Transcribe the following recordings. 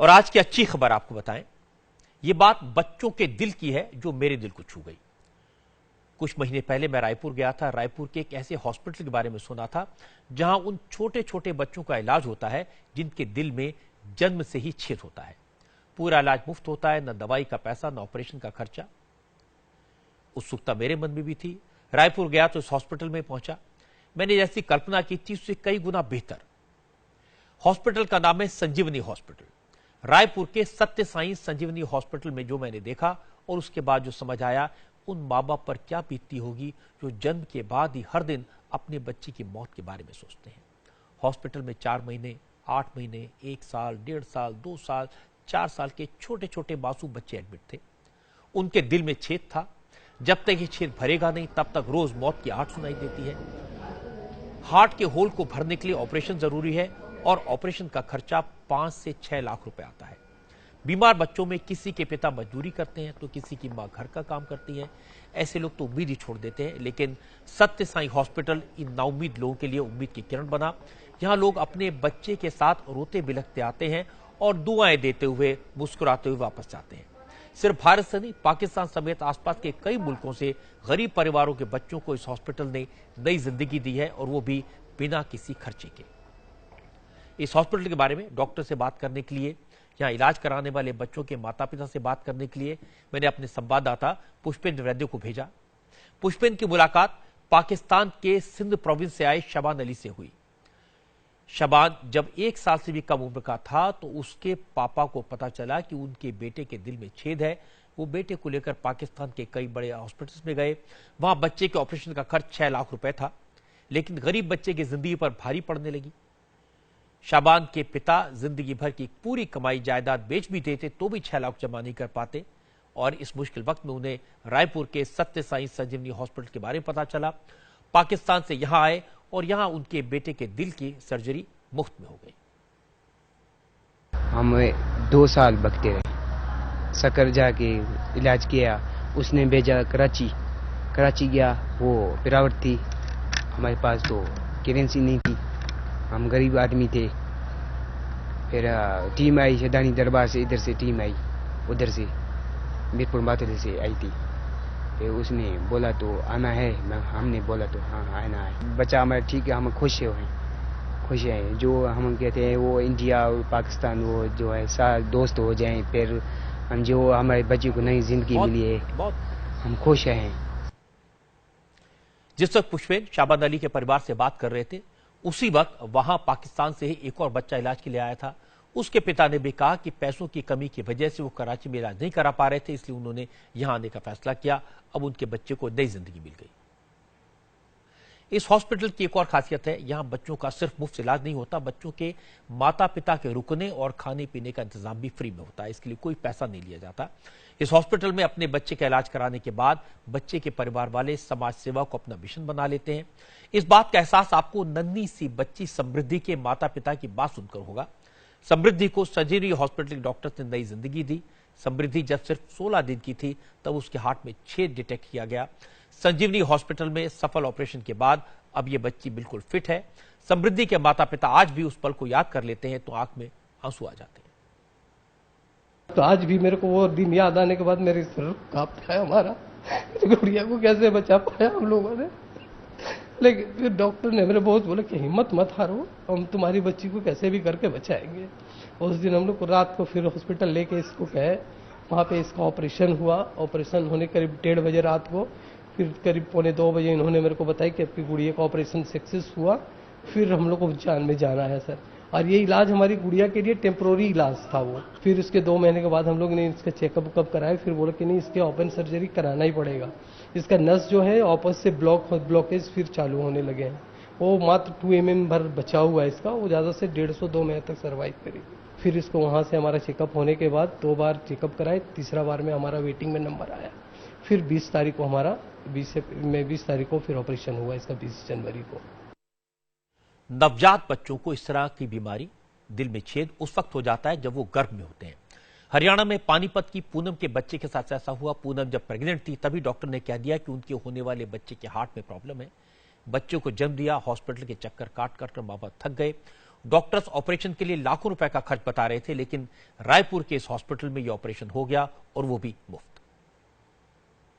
और आज की अच्छी खबर आपको बताएं, ये बात बच्चों के दिल की है जो मेरे दिल को छू गई। कुछ महीने पहले मैं रायपुर गया था। रायपुर के एक ऐसे हॉस्पिटल के बारे में सुना था जहां उन छोटे छोटे बच्चों का इलाज होता है जिनके दिल में जन्म से ही छेद होता है। पूरा इलाज मुफ्त होता है, न दवाई का पैसा, न ऑपरेशन का खर्चा। उत्सुकता मेरे मन में भी थी। रायपुर गया तो इस हॉस्पिटल में पहुंचा। मैंने जैसी कल्पना की थी उससे कई गुना बेहतर। हॉस्पिटल का नाम है संजीवनी हॉस्पिटल। रायपुर के सत्य साई संजीवनी हॉस्पिटल में जो मैंने देखा और उसके बाद जो समझ आया, उन माँ बाप पर क्या बीतती होगी जो जन्म के बाद ही हर दिन अपने बच्चे की मौत के बारे में सोचते हैं। हॉस्पिटल में 4 महीने, 8 महीने, 1 साल, 1.5 साल, 2 साल, 4 साल के छोटे छोटे मासूम बच्चे एडमिट थे। उनके दिल में छेद था। जब तक ये छेद भरेगा नहीं तब तक रोज मौत की आहट सुनाई देती है। हार्ट के होल को भरने के लिए ऑपरेशन जरूरी है और ऑपरेशन का खर्चा 5 से 6 लाख रुपए आता है। बीमार बच्चों में किसी के पिता मजदूरी करते हैं तो किसी की मां घर का काम करती है। ऐसे लोग तो उम्मीद ही छोड़ देते हैं, लेकिन सत्य साई हॉस्पिटल इन नाउम्मीद लोगों के लिए उम्मीद की किरण बना। यहां लोग अपने बच्चे के साथ रोते बिलखते आते हैं और दुआएं देते हुए, मुस्कुराते हुए वापस जाते हैं। सिर्फ भारत से नहीं, पाकिस्तान समेत आसपास के कई मुल्कों से गरीब परिवारों के बच्चों को इस हॉस्पिटल ने नई जिंदगी दी है, और वो भी बिना किसी खर्चे के। इस हॉस्पिटल के बारे में डॉक्टर से बात करने के लिए, यहां इलाज कराने वाले बच्चों के माता पिता से बात करने के लिए मैंने अपने संवाददाता पुष्पेंद्र वैद्य को भेजा। पुष्पेंद्र की मुलाकात पाकिस्तान के सिंध प्रोविंस से आए शबान अली से हुई। शबान जब 1 साल से भी कम उम्र का था तो उसके पापा को पता चला कि उनके बेटे के दिल में छेद है। वो बेटे को लेकर पाकिस्तान के कई बड़े हॉस्पिटल्स में गए। वहां बच्चे के ऑपरेशन का खर्च 6 लाख रुपए था, लेकिन गरीब बच्चे की जिंदगी पर भारी पड़ने लगी। शाबान के पिता जिंदगी भर की पूरी कमाई जायदाद बेच भी देते तो भी 6 लाख जमा नहीं कर पाते, और इस मुश्किल वक्त में उन्हें रायपुर के सत्य साई संजीवनी हॉस्पिटल के बारे में पता चला। पाकिस्तान से यहां आए और यहां उनके बेटे के दिल की सर्जरी मुफ्त में हो गई। हम 2 साल भगते रहे, सकर जाके इलाज किया, उसने भेजा कराची गया। वो पिरावट थी, हमारे पास तो करेंसी नहीं थी, हम गरीब आदमी थे। फिर टीम आई शदानी दरबार से, इधर से टीम आई, उधर से मीरपुर मातले से आई थी। फिर उसने बोला तो आना है, हमने बोला तो हाँ आना है। बच्चा हमारा ठीक है, हम खुश हैं। जो हम कहते हैं वो इंडिया और पाकिस्तान वो जो है सारे दोस्त हो जाएं, फिर हम जो हमारे बच्चे को नई जिंदगी मिली है, हम खुश हैं। जिस वक्त पुष्पेंद्र शाबान अली के परिवार से बात कर रहे थे, उसी वक्त वहां पाकिस्तान से ही एक और बच्चा इलाज के लिए आया था। उसके पिता ने भी कहा कि पैसों की कमी की वजह से वो कराची में इलाज नहीं करा पा रहे थे, इसलिए उन्होंने यहां आने का फैसला किया। अब उनके बच्चे को नई जिंदगी मिल गई। इस हॉस्पिटल की एक और खासियत है, यहां बच्चों का सिर्फ मुफ्त इलाज नहीं होता, बच्चों के माता पिता के रुकने और खाने पीने का इंतजाम भी फ्री में होता है। इसके लिए कोई पैसा नहीं लिया जाता। इस हॉस्पिटल में अपने बच्चे का इलाज कराने के बाद बच्चे के परिवार वाले समाज सेवा को अपना मिशन बना लेते हैं। इस बात का एहसास आपको नन्ही सी बच्ची समृद्धि के माता पिता की बात सुनकर होगा। समृद्धि को संजीवनी हॉस्पिटल के डॉक्टर्स ने नई जिंदगी दी। समृद्धि जब सिर्फ 16 दिन की थी तब उसके हार्ट में छेद डिटेक्ट किया गया। संजीवनी हॉस्पिटल में सफल ऑपरेशन के बाद अब यह बच्ची बिल्कुल फिट है। समृद्धि के माता पिता आज भी उस पल को याद कर लेते हैं तो आंख में आंसू आ जाते हैं। तो आज भी मेरे को वो दिन याद आने के बाद मेरे सर कांपता है। हमारा गुड़िया को कैसे बचा पाया हम लोगों ने। लेकिन फिर डॉक्टर ने मेरे बहुत बोला कि हिम्मत मत हारो, हम तुम्हारी बच्ची को कैसे भी करके बचाएंगे। उस दिन हम लोग को रात को फिर हॉस्पिटल लेके इसको गए, वहाँ पे इसका ऑपरेशन हुआ। ऑपरेशन होने करीब 1:30 बजे रात को, फिर करीब 1:45 बजे इन्होंने मेरे को बताया कि आपकी गुड़िया का ऑपरेशन सक्सेस हुआ। फिर हम लोग को जान में जाना है सर, और ये इलाज हमारी गुड़िया के लिए टेम्प्रोरी इलाज था वो। फिर उसके 2 महीने के बाद हम लोग ने इसका चेकअप कराया। फिर बोला कि नहीं, इसके ओपन सर्जरी कराना ही पड़ेगा। इसका नस जो है आपस से ब्लॉकेज फिर चालू होने लगे हैं। वो मात्र 2 mm भर बचा हुआ है इसका, वो ज़्यादा से 150-2 महीने तक सर्वाइव करेगी। फिर इसको वहाँ से हमारा चेकअप होने के बाद 2 बार चेकअप कराए, तीसरा बार में हमारा वेटिंग में नंबर आया। फिर 20 तारीख को हमारा 20 तारीख को फिर ऑपरेशन हुआ इसका, 20 जनवरी को। नवजात बच्चों को इस तरह की बीमारी, दिल में छेद, उस वक्त हो जाता है जब वो गर्भ में होते हैं। हरियाणा में पानीपत की पूनम के बच्चे के साथ ऐसा हुआ। पूनम जब प्रेग्नेंट थी तभी डॉक्टर ने कह दिया कि उनके होने वाले बच्चे के हार्ट में प्रॉब्लम है। बच्चे को जन्म दिया। हॉस्पिटल के चक्कर काट कर मां बाप थक गए। डॉक्टर्स ऑपरेशन के लिए लाखों रुपए का खर्च बता रहे थे, लेकिन रायपुर के इस हॉस्पिटल में यह ऑपरेशन हो गया और वो भी मुफ्त।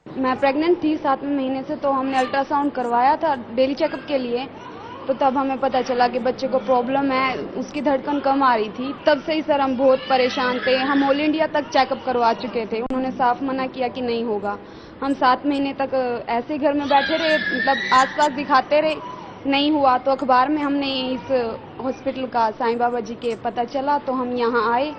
मैं प्रेग्नेंट थी 7वें महीने से, तो हमने अल्ट्रासाउंड करवाया था डेली चेकअप के लिए। तो तब हमें पता चला कि बच्चे को प्रॉब्लम है, उसकी धड़कन कम आ रही थी। तब से ही सर हम बहुत परेशान थे। हम ऑल इंडिया तक चेकअप करवा चुके थे, उन्होंने साफ मना किया कि नहीं होगा। हम 7 महीने तक ऐसे घर में बैठे रहे, मतलब आसपास दिखाते रहे, नहीं हुआ। तो अखबार में हमने इस हॉस्पिटल का साईं बाबा जी के पता चला, तो हम यहाँ आए।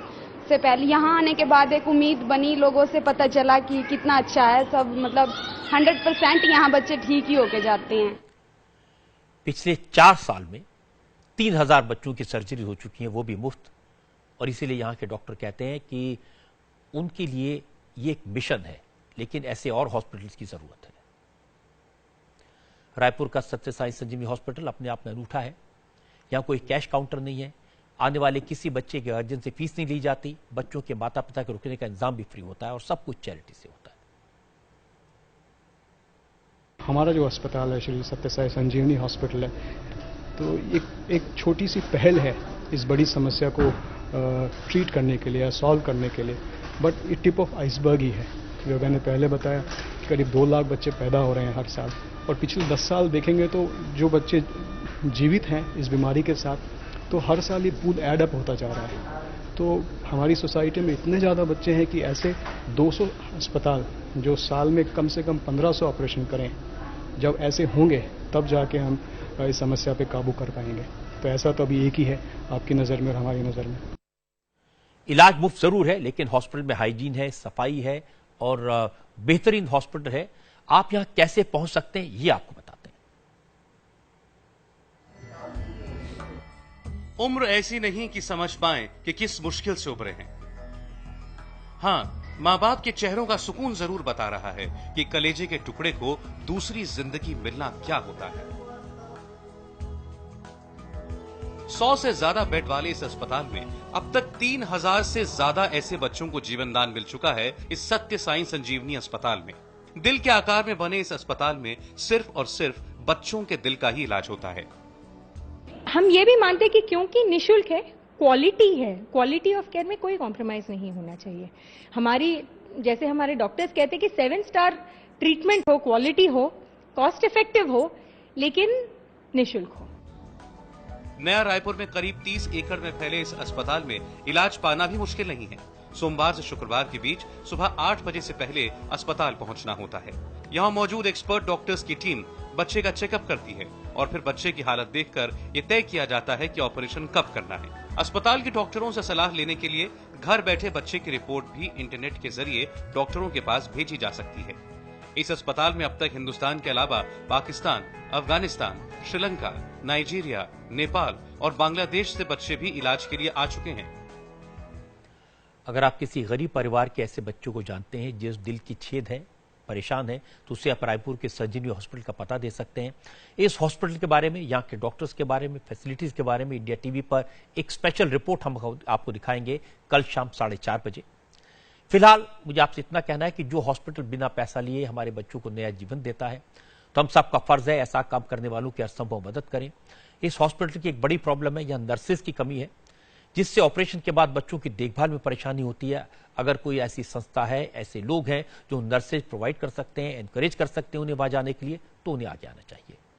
से पहले यहाँ आने के बाद एक उम्मीद बनी, लोगों से पता चला कि कितना अच्छा है सब, मतलब 100% यहाँ बच्चे ठीक ही होके जाते हैं। पिछले 4 साल में 3000 बच्चों की सर्जरी हो चुकी है, वो भी मुफ्त। और इसीलिए यहाँ के डॉक्टर कहते हैं कि उनके लिए ये एक मिशन है, लेकिन ऐसे और हॉस्पिटल्स की जरूरत है। रायपुर का सत्य साई संजीवनी हॉस्पिटल अपने आप में अनूठा है। यहाँ कोई कैश काउंटर नहीं है, आने वाले किसी बच्चे के गार्जियन से फीस नहीं ली जाती, बच्चों के माता पिता के रुकने का इंतजाम भी फ्री होता है और सब कुछ चैरिटी से होता है। हमारा जो अस्पताल है श्री सत्य साई संजीवनी हॉस्पिटल है, तो एक छोटी सी पहल है इस बड़ी समस्या को ट्रीट करने के लिए या सॉल्व करने के लिए, बट ये टिप ऑफ आइसबर्ग ही है। जो मैंने पहले बताया, करीब 2 लाख बच्चे पैदा हो रहे हैं हर साल, और पिछले 10 साल देखेंगे तो जो बच्चे जीवित हैं इस बीमारी के साथ, तो हर साल ये पूल एड अप होता जा रहा है। तो हमारी सोसाइटी में इतने ज़्यादा बच्चे हैं कि ऐसे 200 अस्पताल जो साल में कम से कम 1500 ऑपरेशन करें, जब ऐसे होंगे तब जाके हम इस समस्या पे काबू कर पाएंगे। तो ऐसा तो अभी एक ही है आपकी नज़र में और हमारी नज़र में। इलाज मुफ्त जरूर है, लेकिन हॉस्पिटल में हाइजीन है, सफाई है और बेहतरीन हॉस्पिटल है। आप यहां कैसे पहुंच सकते हैं, ये आपको बताते हैं। उम्र ऐसी नहीं कि समझ पाएं कि किस मुश्किल से उभरे हैं। हां, मां बाप के चेहरों का सुकून जरूर बता रहा है कि कलेजे के टुकड़े को दूसरी जिंदगी मिलना क्या होता है। 100 से ज्यादा बेड वाले इस अस्पताल में अब तक 3000 से ज्यादा ऐसे बच्चों को जीवन दान मिल चुका है। इस सत्य साई संजीवनी अस्पताल में दिल के आकार में बने इस अस्पताल में सिर्फ और सिर्फ बच्चों के दिल का ही इलाज होता है। हम ये भी मानते हैं कि क्योंकि निःशुल्क है, क्वालिटी है, क्वालिटी ऑफ केयर में कोई कॉम्प्रोमाइज नहीं होना चाहिए। जैसे हमारे डॉक्टर्स कहते हैं कि 7 स्टार ट्रीटमेंट हो, क्वालिटी हो, कॉस्ट इफेक्टिव हो, लेकिन निःशुल्क हो। नया रायपुर में करीब 30 एकड़ में फैले इस अस्पताल में इलाज पाना भी मुश्किल नहीं है। सोमवार से शुक्रवार के बीच सुबह 8 बजे से पहले अस्पताल पहुंचना होता है। यहां मौजूद एक्सपर्ट डॉक्टर्स की टीम बच्चे का चेकअप करती है और फिर बच्चे की हालत देखकर यह तय किया जाता है कि ऑपरेशन कब करना है। अस्पताल के डॉक्टरों से सलाह लेने के लिए घर बैठे बच्चे की रिपोर्ट भी इंटरनेट के जरिए डॉक्टरों के पास भेजी जा सकती है। इस अस्पताल में अब तक हिंदुस्तान के अलावा पाकिस्तान, अफगानिस्तान, श्रीलंका, नाइजीरिया, नेपाल और बांग्लादेश से बच्चे भी इलाज के लिए आ चुके हैं। अगर आप किसी गरीब परिवार के ऐसे बच्चों को जानते हैं जिस दिल की छेद है, परेशान है, तो उसे आप रायपुर के संजीवनी हॉस्पिटल का पता दे सकते हैं। इस हॉस्पिटल के बारे में, यहाँ के डॉक्टर्स के बारे में, फैसिलिटीज के बारे में इंडिया टीवी पर एक स्पेशल रिपोर्ट हम आपको दिखाएंगे कल शाम 4:30 बजे। फिलहाल मुझे आपसे इतना कहना है कि जो हॉस्पिटल बिना पैसा लिए हमारे बच्चों को नया जीवन देता है, तो हम सबका फर्ज है ऐसा काम करने वालों की असंभव मदद करें। इस हॉस्पिटल की एक बड़ी प्रॉब्लम है, यहां नर्सेज की कमी है, जिससे ऑपरेशन के बाद बच्चों की देखभाल में परेशानी होती है। अगर कोई ऐसी संस्था है, ऐसे लोग हैं जो नर्सेज प्रोवाइड कर सकते हैं, एनकरेज कर सकते हैं उन्हें वहां जाने के लिए, तो उन्हें आगे आना चाहिए।